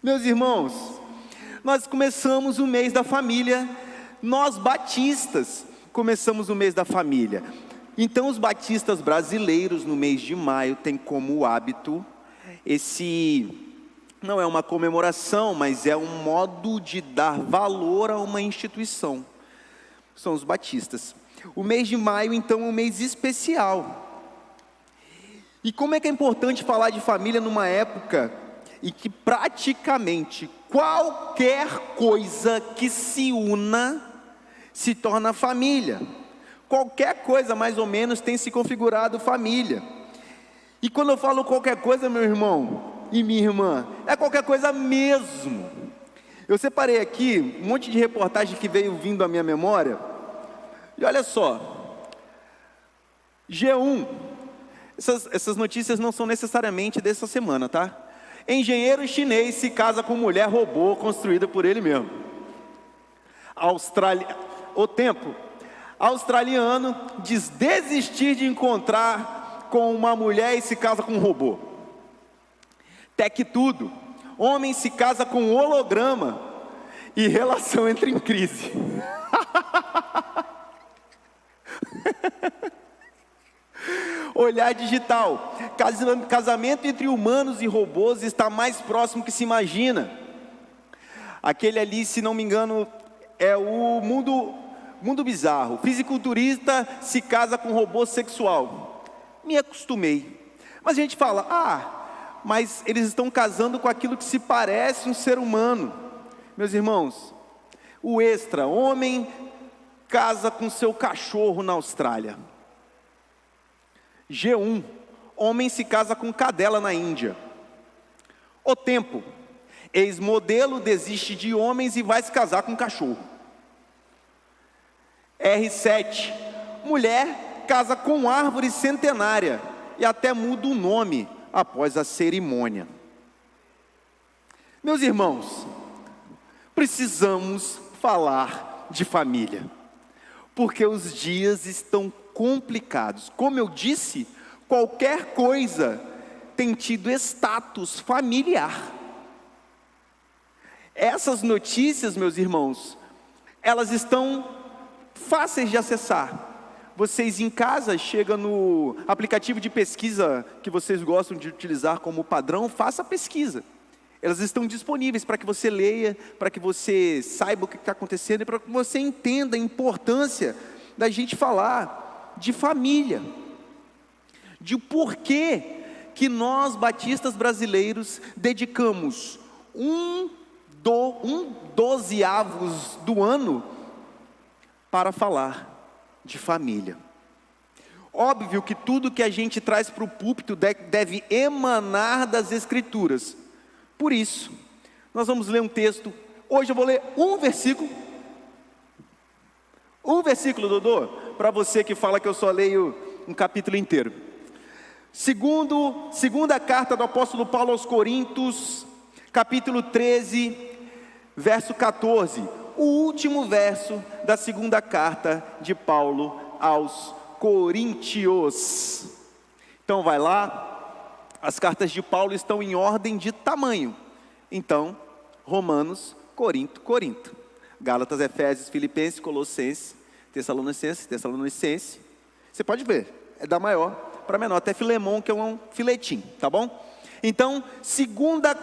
Meus irmãos, nós começamos o mês da família, nós batistas começamos o mês da família. Então os batistas brasileiros no mês de maio têm como hábito, não é uma comemoração, mas é um modo de dar valor a uma instituição, são os batistas. O mês de maio então é um mês especial. E como é que é importante falar de família numa época em que praticamente qualquer coisa que se una se torna família. Qualquer coisa mais ou menos tem se configurado família. E quando eu falo qualquer coisa, meu irmão e minha irmã, é qualquer coisa mesmo. Eu separei aqui um monte de reportagem que veio vindo à minha memória. E olha só, G1, essas notícias não são necessariamente dessa semana, tá? Engenheiro chinês se casa com mulher robô construída por ele mesmo. O Tempo, australiano diz desistir de encontrar com uma mulher e se casa com um robô. Tec Tudo, homem se casa com holograma e relação entra em crise. Olhar Digital, casamento entre humanos e robôs está mais próximo que se imagina. Aquele ali, se não me engano, é o Mundo Bizarro. Fisiculturista se casa com robô sexual. Me acostumei. Mas a gente fala, mas eles estão casando com aquilo que se parece um ser humano. Meus irmãos, o Extra, homem casa com seu cachorro na Austrália. G1, homem se casa com cadela na Índia. O Tempo, ex-modelo desiste de homens e vai se casar com cachorro. R7, mulher casa com árvore centenária e até muda o nome após a cerimônia. Meus irmãos, precisamos falar de família, porque os dias estão complicados. Como eu disse, qualquer coisa tem tido status familiar. Essas notícias, meus irmãos, elas estão fáceis de acessar. Vocês em casa, chega no aplicativo de pesquisa que vocês gostam de utilizar como padrão, faça a pesquisa. Elas estão disponíveis para que você leia, para que você saiba o que está acontecendo e para que você entenda a importância da gente falar de família, de porquê que nós batistas brasileiros dedicamos um 12º do ano para falar de família. Óbvio que tudo que a gente traz para o púlpito deve emanar das Escrituras. Por isso, nós vamos ler um texto. Hoje eu vou ler um versículo, Dodô, para você que fala que eu só leio um capítulo inteiro. Segunda carta do apóstolo Paulo aos Coríntios, capítulo 13, verso 14. O último verso da segunda carta de Paulo aos Coríntios. Então vai lá, as cartas de Paulo estão em ordem de tamanho. Então, Romanos, Corinto. Gálatas, Efésios, Filipenses, Colossenses, Tessalonicenses. Você pode ver, é da maior para menor, até Filemon, que é um filetim, tá bom? Então, 2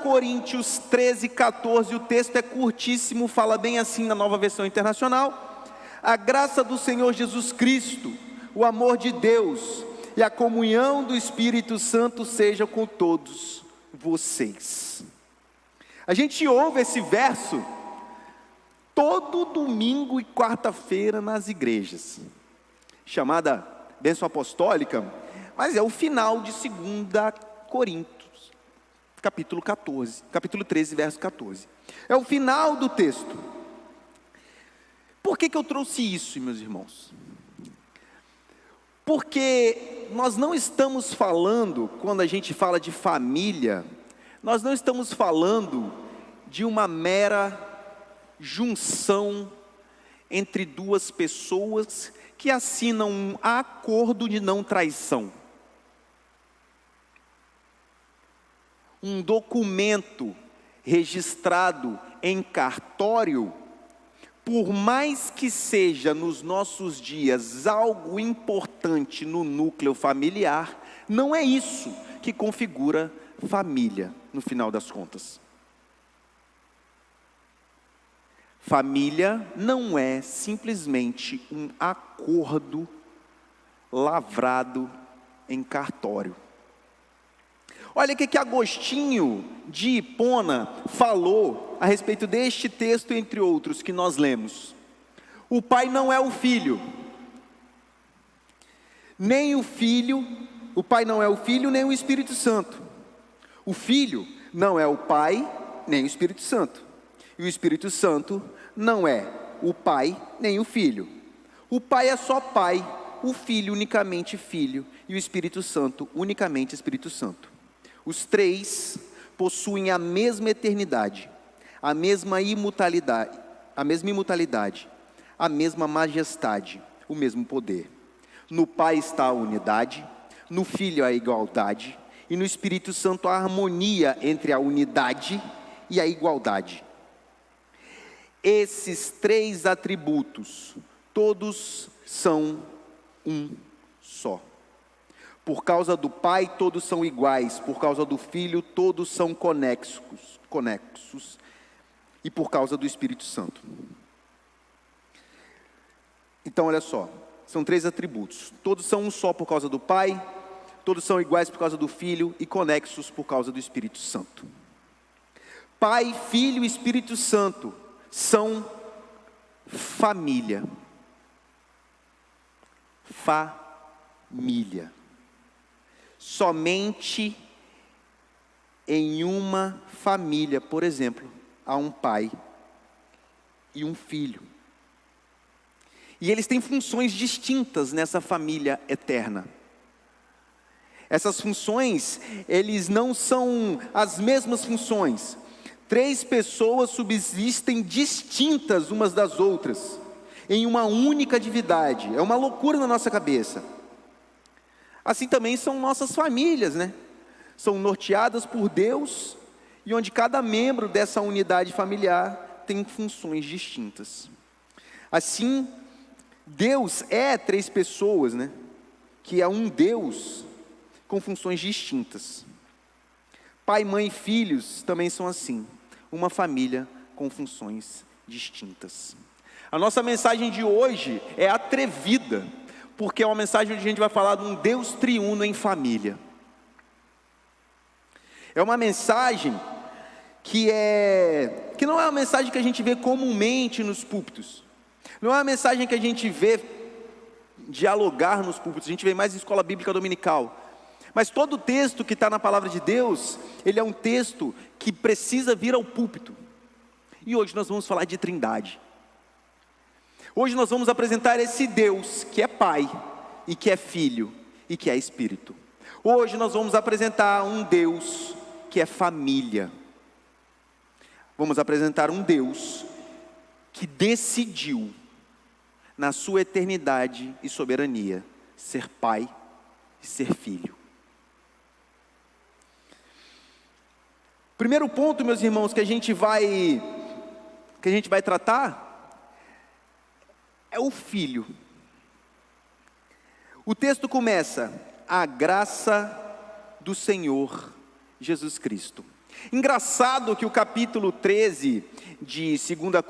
Coríntios 13, 14, o texto é curtíssimo, fala bem assim na Nova Versão Internacional. A graça do Senhor Jesus Cristo, o amor de Deus e a comunhão do Espírito Santo seja com todos vocês. A gente ouve esse verso todo domingo e quarta-feira nas igrejas, chamada bênção apostólica, mas é o final de 2 Coríntios, capítulo 13, verso 14. É o final do texto. Por que eu trouxe isso, meus irmãos? Porque nós não estamos falando, quando a gente fala de família, nós não estamos falando de uma mera junção entre duas pessoas que assinam um acordo de não traição. Um documento registrado em cartório, por mais que seja nos nossos dias algo importante no núcleo familiar, não é isso que configura família, no final das contas. Família não é simplesmente um acordo lavrado em cartório. Olha o que Agostinho de Hipona falou a respeito deste texto, entre outros, que nós lemos. O pai não é o filho, nem o filho, o pai não é o filho, nem o Espírito Santo. O filho não é o pai, nem o Espírito Santo. E o Espírito Santo não é o pai, nem o filho. O pai é só pai, o filho unicamente filho, e o Espírito Santo unicamente Espírito Santo. Os três possuem a mesma eternidade, a mesma imutabilidade, a mesma majestade, o mesmo poder. No Pai está a unidade, no Filho a igualdade, e no Espírito Santo a harmonia entre a unidade e a igualdade. Esses três atributos, todos são um só. Por causa do Pai, todos são iguais. Por causa do Filho, todos são conexos. E por causa do Espírito Santo. Então, olha só. São três atributos. Todos são um só por causa do Pai. Todos são iguais por causa do Filho. E conexos por causa do Espírito Santo. Pai, Filho e Espírito Santo são família. Família. Somente em uma família, por exemplo, há um pai e um filho. E eles têm funções distintas nessa família eterna. Essas funções, eles não são as mesmas funções. Três pessoas subsistem distintas umas das outras, em uma única divindade. É uma loucura na nossa cabeça. Assim também são nossas famílias, né? São norteadas por Deus, e onde cada membro dessa unidade familiar tem funções distintas. Assim, Deus é três pessoas, né? Que é um Deus com funções distintas. Pai, mãe e filhos também são assim, uma família com funções distintas. A nossa mensagem de hoje é atrevida, porque é uma mensagem onde a gente vai falar de um Deus triuno em família. É uma mensagem que não é uma mensagem que a gente vê comumente nos púlpitos. Não é uma mensagem que a gente vê dialogar nos púlpitos, a gente vê mais em escola bíblica dominical. Mas todo texto que está na palavra de Deus, ele é um texto que precisa vir ao púlpito. E hoje nós vamos falar de Trindade. Hoje nós vamos apresentar esse Deus que é Pai, e que é Filho, e que é Espírito. Hoje nós vamos apresentar um Deus que é família. Vamos apresentar um Deus que decidiu, na sua eternidade e soberania, ser Pai e ser Filho. Primeiro ponto, meus irmãos, que a gente vai tratar é o Filho. O texto começa: a graça do Senhor Jesus Cristo. Engraçado que o capítulo 13 de 2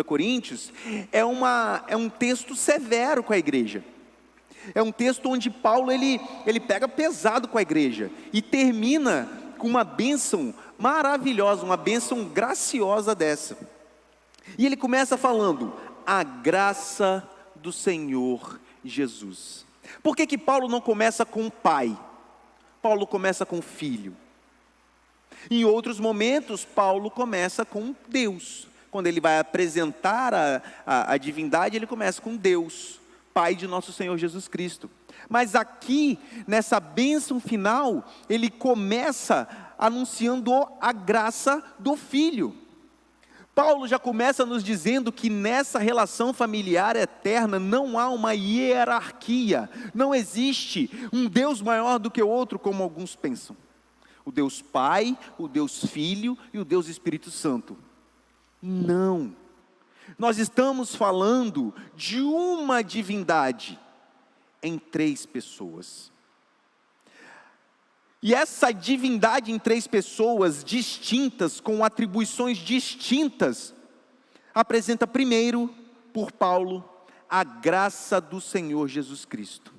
Coríntios é um texto severo com a igreja. É um texto onde Paulo ele pega pesado com a igreja e termina com uma bênção maravilhosa, uma bênção graciosa dessa. E ele começa falando: a graça do Senhor Jesus. Por que Paulo não começa com Pai? Paulo começa com Filho. Em outros momentos, Paulo começa com Deus. Quando ele vai apresentar a divindade, ele começa com Deus, Pai de nosso Senhor Jesus Cristo. Mas aqui, nessa bênção final, ele começa anunciando a graça do Filho. Paulo já começa nos dizendo que nessa relação familiar eterna não há uma hierarquia, não existe um Deus maior do que o outro, como alguns pensam. O Deus Pai, o Deus Filho e o Deus Espírito Santo. Não. Nós estamos falando de uma divindade em 3 pessoas. E essa divindade em 3 pessoas distintas, com atribuições distintas, apresenta primeiro, por Paulo, a graça do Senhor Jesus Cristo.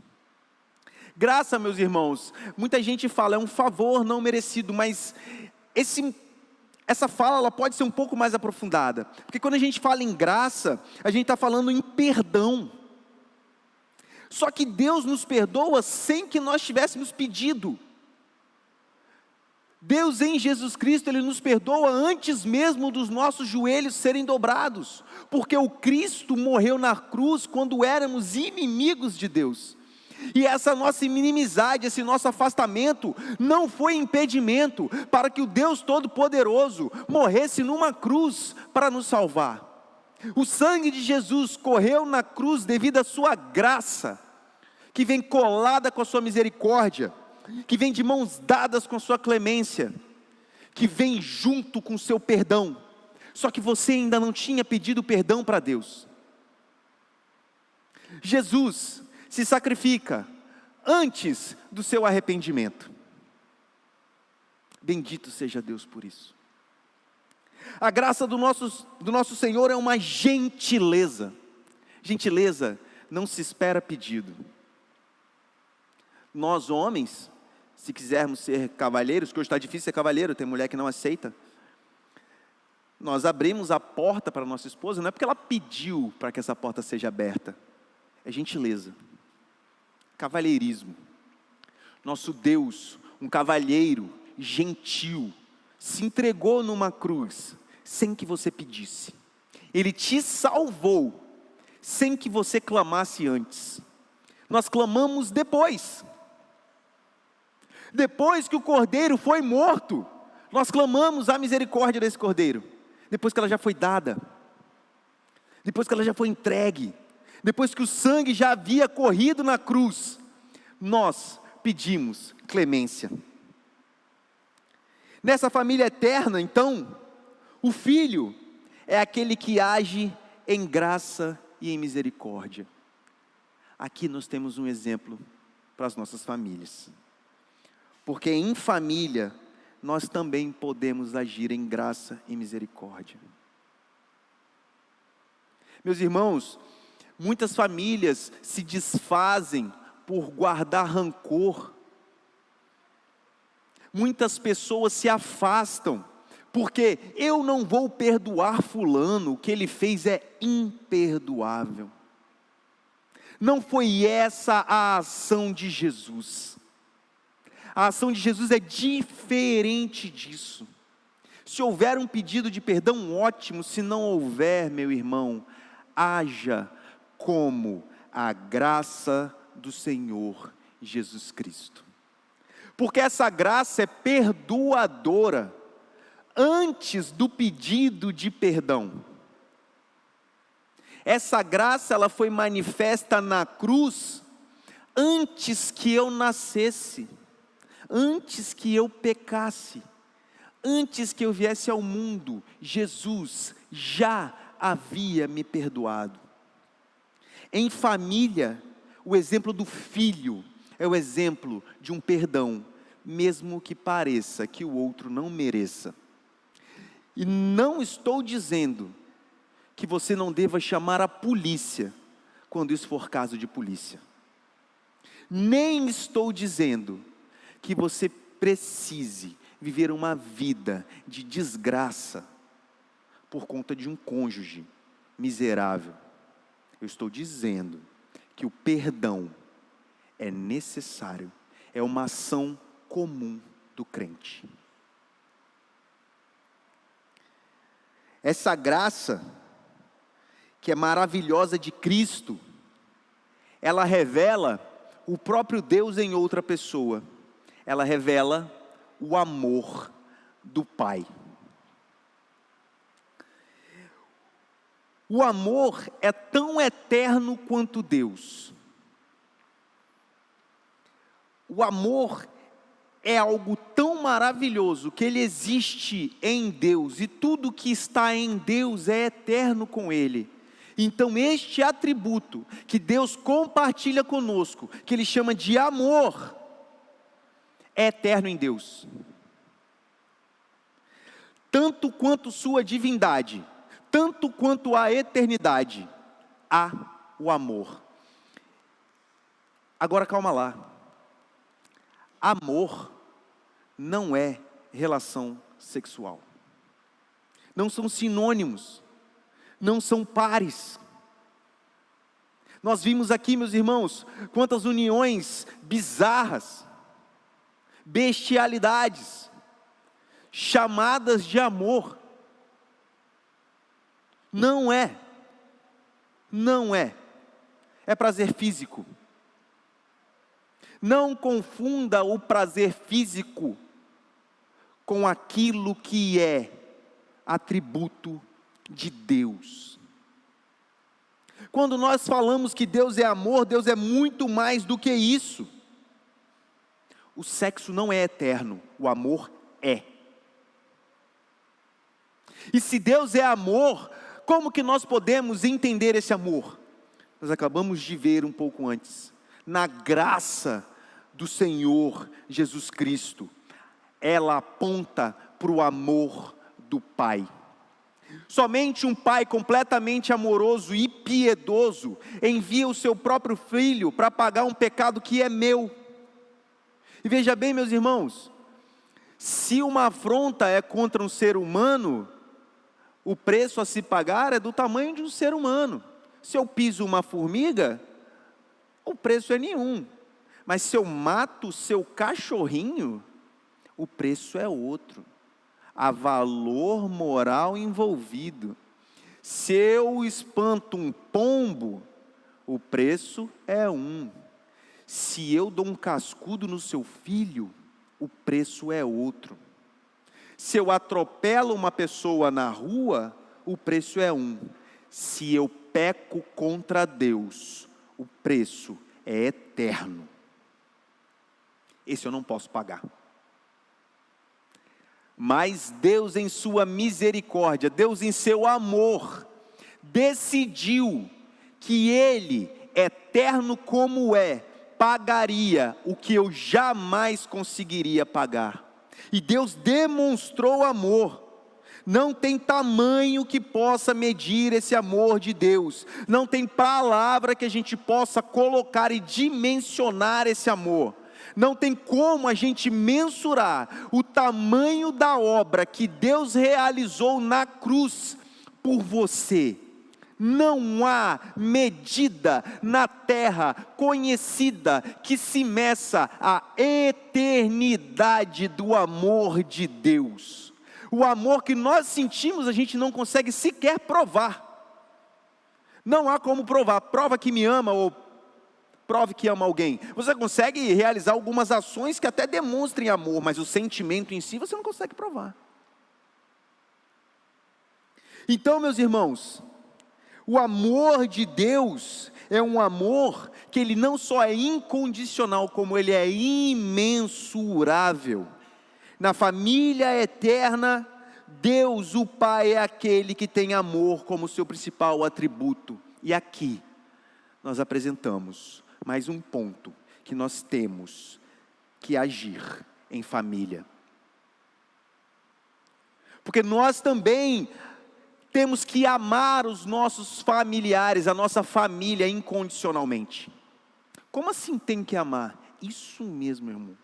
Graça, meus irmãos, muita gente fala, é um favor não merecido, mas essa fala ela pode ser um pouco mais aprofundada, porque quando a gente fala em graça, a gente está falando em perdão. Só que Deus nos perdoa sem que nós tivéssemos pedido. Deus em Jesus Cristo, Ele nos perdoa antes mesmo dos nossos joelhos serem dobrados, porque o Cristo morreu na cruz quando éramos inimigos de Deus. E essa nossa inimizade, esse nosso afastamento, não foi impedimento para que o Deus Todo-Poderoso morresse numa cruz para nos salvar. O sangue de Jesus correu na cruz devido à sua graça, que vem colada com a sua misericórdia, que vem de mãos dadas com a sua clemência, que vem junto com o seu perdão. Só que você ainda não tinha pedido perdão para Deus. Jesus se sacrifica antes do seu arrependimento. Bendito seja Deus por isso. A graça do nosso Senhor é uma gentileza. Gentileza não se espera pedido. Nós homens, se quisermos ser cavalheiros, que hoje está difícil ser cavalheiro, tem mulher que não aceita, nós abrimos a porta para a nossa esposa, não é porque ela pediu para que essa porta seja aberta, é gentileza, cavalheirismo. Nosso Deus, um cavalheiro gentil, se entregou numa cruz, sem que você pedisse. Ele te salvou, sem que você clamasse antes. Nós clamamos depois. Depois que o cordeiro foi morto, nós clamamos a misericórdia desse cordeiro. Depois que ela já foi dada. Depois que ela já foi entregue. Depois que o sangue já havia corrido na cruz, nós pedimos clemência. Nessa família eterna, então, o Filho é aquele que age em graça e em misericórdia. Aqui nós temos um exemplo para as nossas famílias. Porque em família, nós também podemos agir em graça e misericórdia. Meus irmãos, muitas famílias se desfazem por guardar rancor. Muitas pessoas se afastam, porque eu não vou perdoar fulano, o que ele fez é imperdoável. Não foi essa a ação de Jesus. A ação de Jesus é diferente disso. Se houver um pedido de perdão, ótimo. Se não houver, meu irmão, haja como a graça do Senhor Jesus Cristo. Porque essa graça é perdoadora antes do pedido de perdão. Essa graça ela foi manifesta na cruz antes que eu nascesse. Antes que eu pecasse, antes que eu viesse ao mundo, Jesus já havia me perdoado. Em família, o exemplo do filho é o exemplo de um perdão, mesmo que pareça que o outro não mereça. E não estou dizendo que você não deva chamar a polícia, quando isso for caso de polícia. Nem estou dizendo que você precise viver uma vida de desgraça por conta de um cônjuge miserável. Eu estou dizendo que o perdão é necessário, é uma ação comum do crente. Essa graça, que é maravilhosa de Cristo, ela revela o próprio Deus em outra pessoa. Ela revela o amor do Pai. O amor é tão eterno quanto Deus. O amor é algo tão maravilhoso que ele existe em Deus, e tudo que está em Deus é eterno com ele. Então este atributo que Deus compartilha conosco, que ele chama de amor, é eterno em Deus. Tanto quanto sua divindade, tanto quanto a eternidade, há o amor. Agora calma lá. Amor não é relação sexual. Não são sinônimos. Não são pares. Nós vimos aqui, meus irmãos, quantas uniões bizarras, bestialidades, chamadas de amor. Não é. É prazer físico. Não confunda o prazer físico com aquilo que é atributo de Deus. Quando nós falamos que Deus é amor, Deus é muito mais do que isso. O sexo não é eterno, o amor é. E se Deus é amor, como que nós podemos entender esse amor? Nós acabamos de ver um pouco antes, na graça do Senhor Jesus Cristo, ela aponta para o amor do Pai. Somente um pai completamente amoroso e piedoso envia o seu próprio filho para pagar um pecado que é meu. E veja bem, meus irmãos, se uma afronta é contra um ser humano, o preço a se pagar é do tamanho de um ser humano. Se eu piso uma formiga, o preço é nenhum. Mas se eu mato o seu cachorrinho, o preço é outro. Há valor moral envolvido. Se eu espanto um pombo, o preço é um. Se eu dou um cascudo no seu filho, o preço é outro. Se eu atropelo uma pessoa na rua, o preço é um. Se eu peco contra Deus, o preço é eterno. Esse eu não posso pagar. Mas Deus em sua misericórdia, Deus em seu amor, decidiu que Ele, eterno como é, pagaria o que eu jamais conseguiria pagar. E Deus demonstrou amor. Não tem tamanho que possa medir esse amor de Deus. Não tem palavra que a gente possa colocar e dimensionar esse amor. Não tem como a gente mensurar o tamanho da obra que Deus realizou na cruz por você. Não há medida na terra conhecida que se meça a eternidade do amor de Deus. O amor que nós sentimos, a gente não consegue sequer provar. Não há como provar. Prova que me ama ou prove que ama alguém. Você consegue realizar algumas ações que até demonstrem amor, mas o sentimento em si você não consegue provar. Então, meus irmãos, o amor de Deus é um amor que ele não só é incondicional, como ele é imensurável. Na família eterna, Deus, o Pai, é aquele que tem amor como seu principal atributo. E aqui, nós apresentamos mais um ponto que nós temos que agir em família. Porque nós também temos que amar os nossos familiares, a nossa família incondicionalmente. Como assim tem que amar? Isso mesmo, irmão.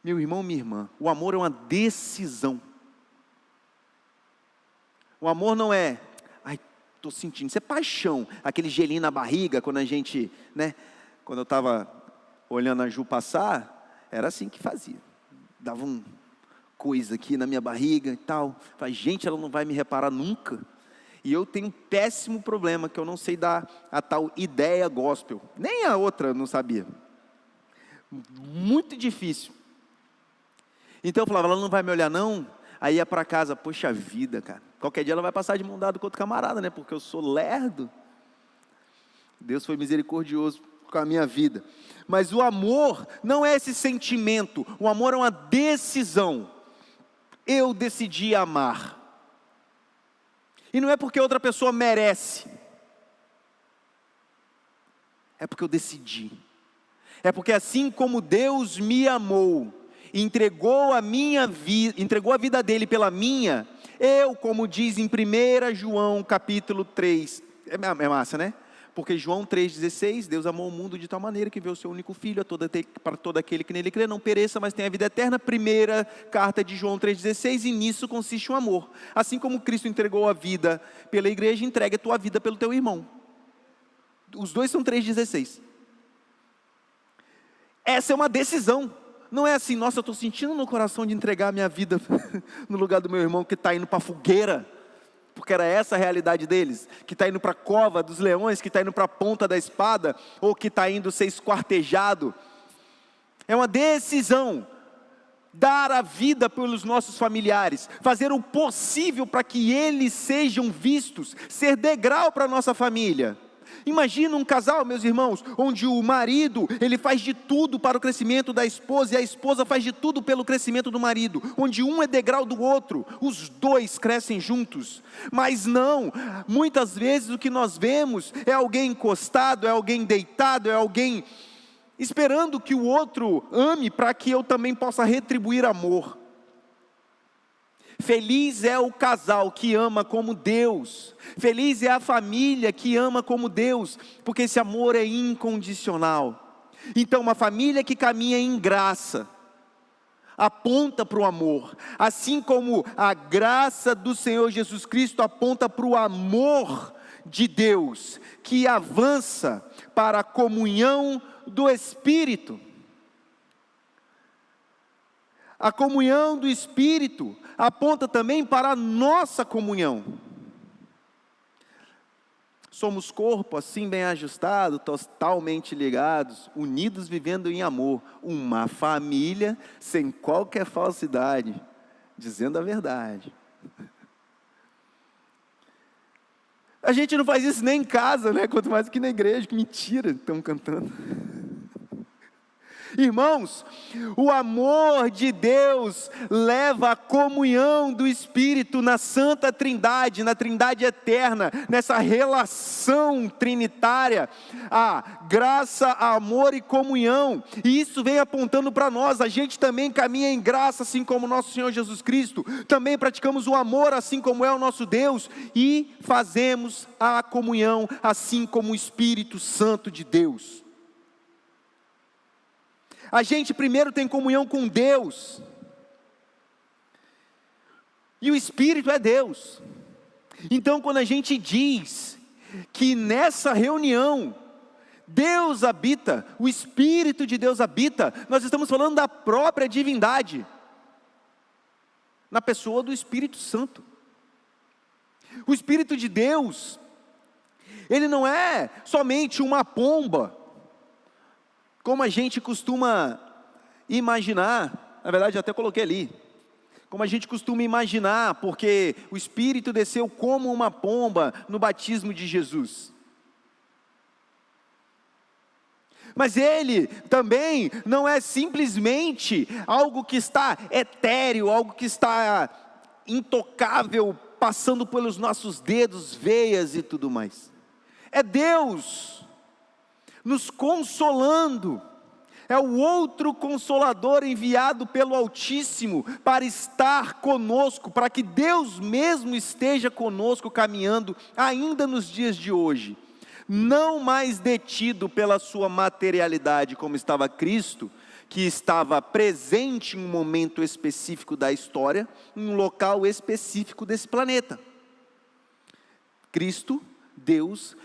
Meu irmão, minha irmã, o amor é uma decisão. O amor não é, estou sentindo, isso é paixão, aquele gelinho na barriga, quando a gente, quando eu estava olhando a Ju passar, era assim que fazia, dava uma coisa aqui na minha barriga e tal, falei, gente, ela não vai me reparar nunca, e eu tenho um péssimo problema, que eu não sei dar a tal ideia gospel, nem a outra eu não sabia, muito difícil, então eu falava, ela não vai me olhar não, aí ia para casa, poxa vida, cara, qualquer dia ela vai passar de mão dada com outro camarada, porque eu sou lerdo. Deus foi misericordioso com a minha vida. Mas o amor não é esse sentimento, o amor é uma decisão. Eu decidi amar. E não é porque outra pessoa merece. É porque eu decidi. É porque assim como Deus me amou, entregou a vida dele pela minha, eu, como diz em 1 João capítulo 3, é massa, né? Porque João 3,16, Deus amou o mundo de tal maneira que enviou o seu único filho para todo aquele que nele crê, não pereça, mas tenha a vida eterna. Primeira carta de João 3,16, e nisso consiste o amor. Assim como Cristo entregou a vida pela igreja, entrega a tua vida pelo teu irmão. Os dois são 3,16. Essa é uma decisão. Não é assim, nossa, eu estou sentindo no coração de entregar a minha vida no lugar do meu irmão que está indo para a fogueira. Porque era essa a realidade deles, que está indo para a cova dos leões, que está indo para a ponta da espada, ou que está indo ser esquartejado. É uma decisão, dar a vida pelos nossos familiares, fazer o possível para que eles sejam vistos, ser degrau para a nossa família. Imagina um casal, meus irmãos, onde o marido, ele faz de tudo para o crescimento da esposa, e a esposa faz de tudo pelo crescimento do marido, onde um é degrau do outro, os dois crescem juntos. Mas não, muitas vezes o que nós vemos é alguém encostado, é alguém deitado, é alguém esperando que o outro ame para que eu também possa retribuir amor. Feliz é o casal que ama como Deus, feliz é a família que ama como Deus, porque esse amor é incondicional. Então uma família que caminha em graça, aponta para o amor, assim como a graça do Senhor Jesus Cristo aponta para o amor de Deus, que avança para a comunhão do Espírito. A comunhão do Espírito aponta também para a nossa comunhão. Somos corpo assim bem ajustado, totalmente ligados, unidos vivendo em amor. Uma família sem qualquer falsidade, dizendo a verdade. A gente não faz isso nem em casa, né? Quanto mais que na igreja, que mentira, estão cantando. Irmãos, o amor de Deus leva à comunhão do Espírito na Santa Trindade, na Trindade eterna, nessa relação trinitária, a graça, amor e comunhão, e isso vem apontando para nós. A gente também caminha em graça, assim como nosso Senhor Jesus Cristo, também praticamos o amor, assim como é o nosso Deus, e fazemos a comunhão, assim como o Espírito Santo de Deus. A gente primeiro tem comunhão com Deus, e o Espírito é Deus. Então quando a gente diz que nessa reunião Deus habita, o Espírito de Deus habita, nós estamos falando da própria divindade, na pessoa do Espírito Santo. O Espírito de Deus, ele não é somente uma pomba, como a gente costuma imaginar. Na verdade eu até coloquei ali, como a gente costuma imaginar, porque o Espírito desceu como uma pomba no batismo de Jesus. Mas ele também não é simplesmente algo que está etéreo, algo que está intocável, passando pelos nossos dedos, veias e tudo mais. É Deus nos consolando, é o outro Consolador enviado pelo Altíssimo para estar conosco, para que Deus mesmo esteja conosco caminhando ainda nos dias de hoje, não mais detido pela sua materialidade como estava Cristo, que estava presente em um momento específico da história, em um local específico desse planeta. Cristo, Deus,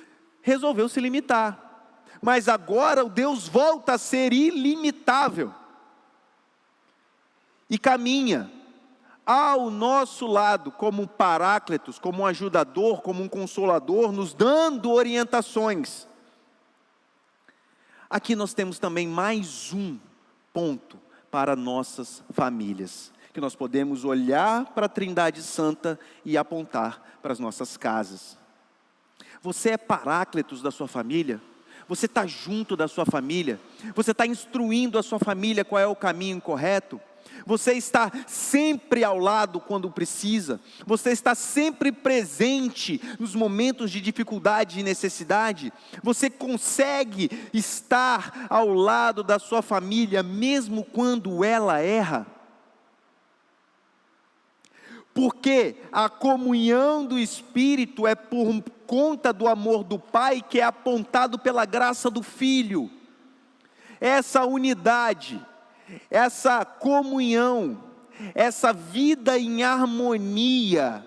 resolveu se limitar. Mas agora o Deus volta a ser ilimitável, e caminha ao nosso lado como um paráclitos, como um ajudador, como um consolador, nos dando orientações. Aqui nós temos também mais um ponto para nossas famílias, que nós podemos olhar para a Trindade Santa e apontar para as nossas casas. Você é paráclitos da sua família? Você está junto da sua família? Você está instruindo a sua família qual é o caminho correto? Você está sempre ao lado quando precisa? Você está sempre presente nos momentos de dificuldade e necessidade? Você consegue estar ao lado da sua família mesmo quando ela erra? Porque a comunhão do Espírito é por conta do amor do Pai, que é apontado pela graça do Filho. Essa unidade, essa comunhão, essa vida em harmonia,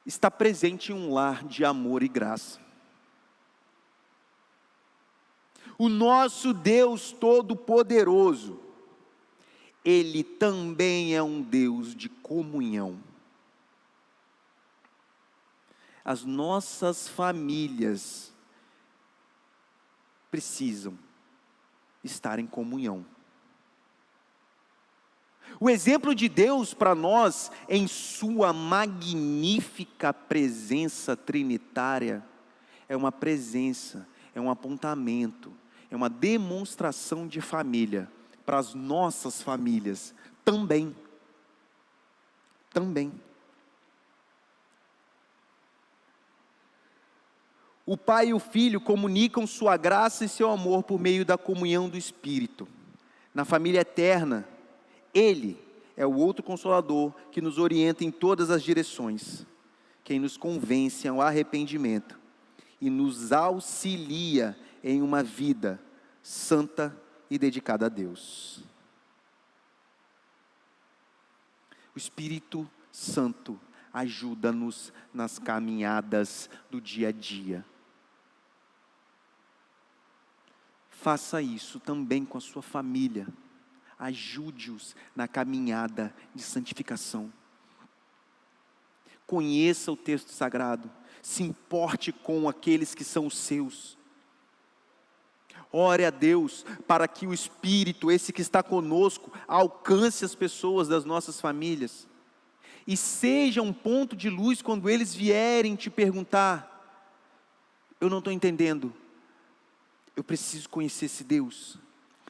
está presente em um lar de amor e graça. O nosso Deus Todo-Poderoso, Ele também é um Deus de comunhão. As nossas famílias precisam estar em comunhão. O exemplo de Deus para nós, em sua magnífica presença trinitária, é uma presença, é um apontamento, é uma demonstração de família, para as nossas famílias também. O Pai e o Filho comunicam sua graça e seu amor por meio da comunhão do Espírito. Na família eterna, Ele é o outro Consolador que nos orienta em todas as direções, quem nos convence ao arrependimento e nos auxilia em uma vida santa e dedicada a Deus. O Espírito Santo ajuda-nos nas caminhadas do dia a dia. Faça isso também com a sua família. Ajude-os na caminhada de santificação. Conheça o texto sagrado. Se importe com aqueles que são os seus. Ore a Deus para que o Espírito, esse que está conosco, alcance as pessoas das nossas famílias. E seja um ponto de luz quando eles vierem te perguntar: eu não estou entendendo, eu preciso conhecer esse Deus.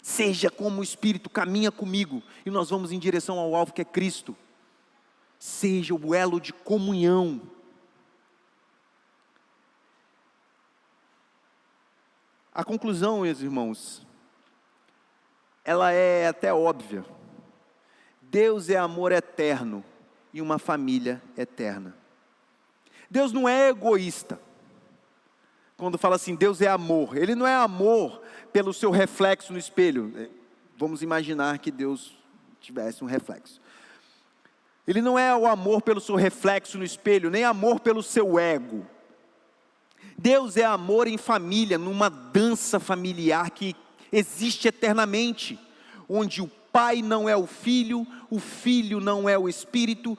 Seja como o Espírito, caminha comigo e nós vamos em direção ao alvo que é Cristo. Seja o elo de comunhão. A conclusão, meus irmãos, ela é até óbvia. Deus é amor eterno e uma família eterna. Deus não é egoísta. Quando fala assim, Deus é amor, Ele não é amor pelo seu reflexo no espelho. Vamos imaginar que Deus tivesse um reflexo. Ele não é o amor pelo seu reflexo no espelho, nem amor pelo seu ego. Deus é amor em família, numa dança familiar que existe eternamente, onde o Pai não é o Filho não é o Espírito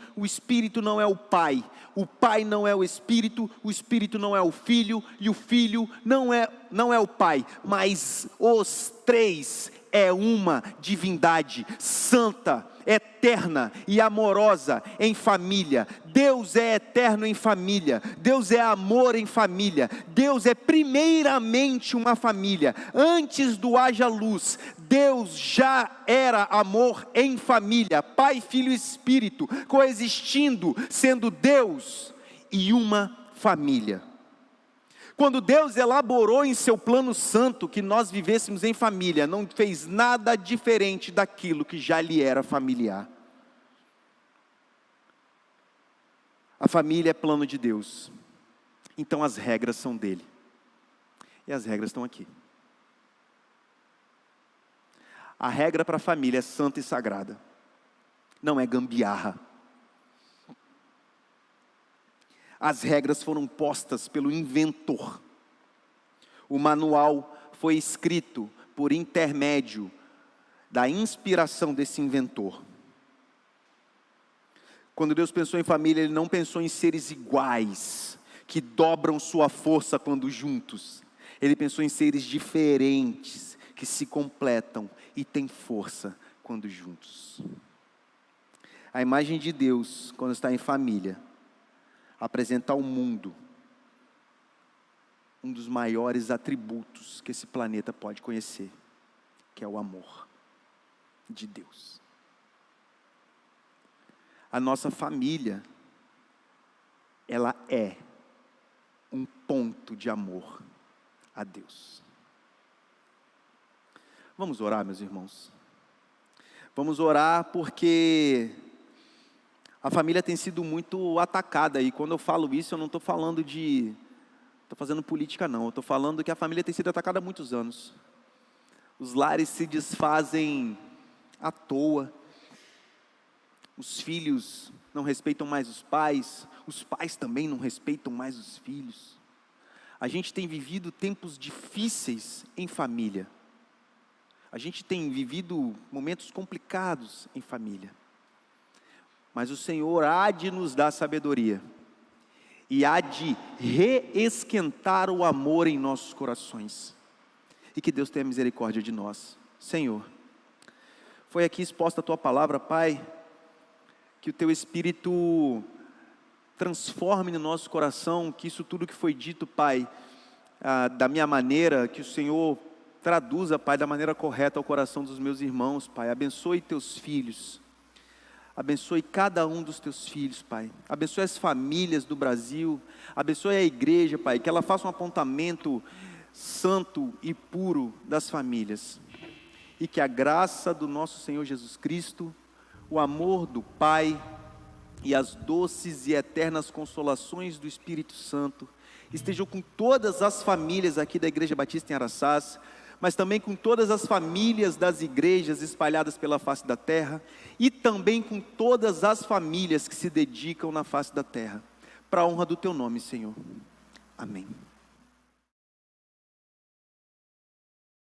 não é o Pai não é o Espírito não é o Filho, e o Filho não é o Pai, mas os três é uma divindade santa, eterna e amorosa em família. Deus é eterno em família, Deus é amor em família, Deus é primeiramente uma família. Antes do haja luz, Deus já era amor em família, Pai, Filho e Espírito, coexistindo, sendo Deus e uma família. Quando Deus elaborou em seu plano santo que nós vivêssemos em família, não fez nada diferente daquilo que já lhe era familiar. A família é plano de Deus, então as regras são dele, e as regras estão aqui. A regra para a família é santa e sagrada, não é gambiarra. As regras foram postas pelo inventor. O manual foi escrito por intermédio da inspiração desse inventor. Quando Deus pensou em família, Ele não pensou em seres iguais, que dobram sua força quando juntos. Ele pensou em seres diferentes, que se completam e têm força quando juntos. A imagem de Deus, quando está em família, apresenta ao mundo um dos maiores atributos que esse planeta pode conhecer, que é o amor de Deus. A nossa família, ela é um ponto de amor a Deus. Vamos orar, meus irmãos. Vamos orar porque a família tem sido muito atacada, e quando eu falo isso, eu não estou falando estou fazendo política não, eu estou falando que a família tem sido atacada há muitos anos. Os lares se desfazem à toa, os filhos não respeitam mais os pais também não respeitam mais os filhos. A gente tem vivido tempos difíceis em família, a gente tem vivido momentos complicados em família, mas o Senhor há de nos dar sabedoria, e há de reesquentar o amor em nossos corações, e que Deus tenha misericórdia de nós. Senhor, foi aqui exposta a Tua palavra, Pai, que o Teu Espírito transforme no nosso coração, que isso tudo que foi dito, Pai, da minha maneira, que o Senhor traduza, Pai, da maneira correta ao coração dos meus irmãos, Pai. Abençoe Teus filhos, abençoe cada um dos Teus filhos, Pai. Abençoe as famílias do Brasil, abençoe a igreja, Pai, que ela faça um apontamento santo e puro das famílias, e que a graça do nosso Senhor Jesus Cristo, o amor do Pai e as doces e eternas consolações do Espírito Santo estejam com todas as famílias aqui da Igreja Batista em Araçás, mas também com todas as famílias das igrejas espalhadas pela face da terra, e também com todas as famílias que se dedicam na face da terra, para a honra do Teu nome, Senhor. Amém.